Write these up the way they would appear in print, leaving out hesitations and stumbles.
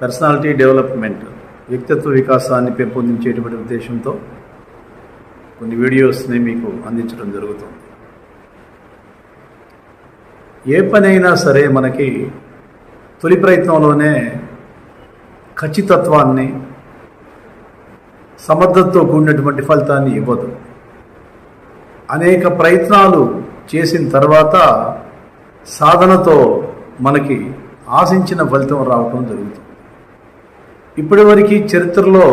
Personality development, వ్యక్తిత్వ వికాసాన్ని పెంపొందించేటువంటి ఉద్దేశంతో కొన్ని వీడియోస్ని మీకు అందించడం జరుగుతుంది. ఏ పనైనా సరే మనకి తొలి ప్రయత్నంలోనే ఖచ్చితత్వాన్ని, సమర్థతతో కూడినటువంటి ఫలితాన్ని ఇవ్వదు. అనేక ప్రయత్నాలు చేసిన తర్వాత సాధనతో మనకి ఆశించిన ఫలితం రావటం జరుగుతుంది. ఇప్పటివరకు చరిత్రలో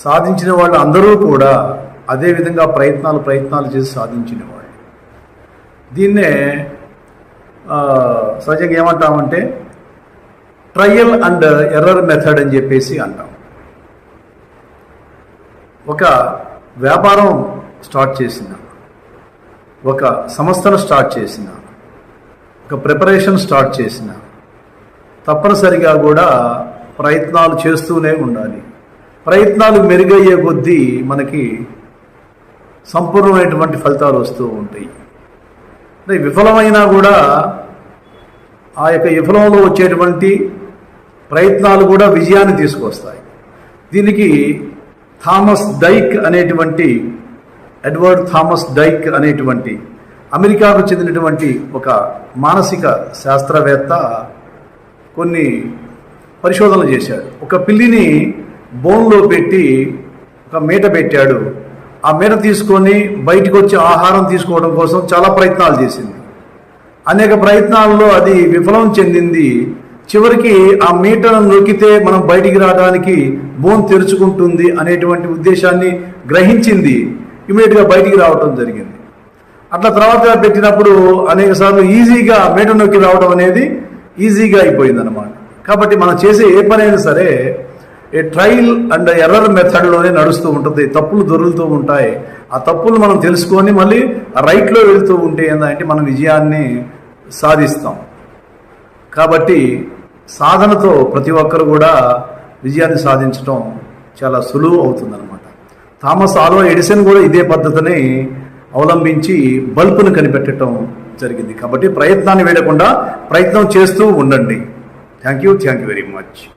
సాధించిన వాళ్ళు అందరూ కూడా అదేవిధంగా ప్రయత్నాలు చేసి సాధించిన వాళ్ళు. దీన్నే సహజంగా ఏమంటామంటే ట్రయల్ అండ్ ఎర్రర్ మెథడ్ అని చెప్పేసి అంటాం. ఒక వ్యాపారం స్టార్ట్ చేసిన, ఒక సంస్థను స్టార్ట్ చేసిన, ఒక ప్రిపరేషన్ స్టార్ట్ చేసిన తప్పనిసరిగా కూడా ప్రయత్నాలు చేస్తూనే ఉండాలి. ప్రయత్నాలు మెరుగయ్యే కొద్దీ మనకి సంపూర్ణమైనటువంటి ఫలితాలు వస్తూ ఉంటాయి. అంటే విఫలమైనా కూడా ఆ యొక్క విఫలంలో వచ్చేటువంటి ప్రయత్నాలు కూడా విజయాన్ని తీసుకొస్తాయి. దీనికి ఎడ్వర్డ్ థామస్ డైక్ అనేటువంటి అమెరికాకు చెందినటువంటి ఒక మానసిక శాస్త్రవేత్త కొన్ని పరిశోధనలు చేశాడు. ఒక పిల్లిని బోన్లో పెట్టి ఒక మేట పెట్టాడు. ఆ మేట తీసుకొని బయటకు వచ్చి ఆహారం తీసుకోవడం కోసం చాలా ప్రయత్నాలు చేసింది. అనేక ప్రయత్నాల్లో అది విఫలం చెందింది. చివరికి ఆ మీటను నొక్కితే మనం బయటికి రావడానికి బోన్ తెరుచుకుంటుంది అనేటువంటి ఉద్దేశాన్ని గ్రహించింది. ఇమీడియట్గా బయటికి రావడం జరిగింది. అట్లా తర్వాత పెట్టినప్పుడు అనేక సార్లు ఈజీగా మీట నొక్కి రావడం అనేది ఈజీగా అయిపోయింది అన్నమాట. కాబట్టి మనం చేసే ఏ పనైనా సరే ట్రయల్ అండ్ ఎర్రర్ మెథడ్లోనే నడుస్తూ ఉంటుంది. తప్పులు దొరుకుతూ ఉంటాయి. ఆ తప్పులు మనం తెలుసుకొని మళ్ళీ రైట్లో వెళ్తూ ఉంటే ఏంటంటే మనం విజయాన్ని సాధిస్తాం. కాబట్టి సాధనతో ప్రతి ఒక్కరు కూడా విజయాన్ని సాధించడం చాలా సులువు అవుతుందన్నమాట. థామస్ ఆల్వా ఎడిసన్ కూడా ఇదే పద్ధతిని అవలంబించి బల్బును కనిపెట్టడం జరిగింది. కాబట్టి ప్రయత్నాన్ని వేయకుండా ప్రయత్నం చేస్తూ ఉండండి. Thank you very much.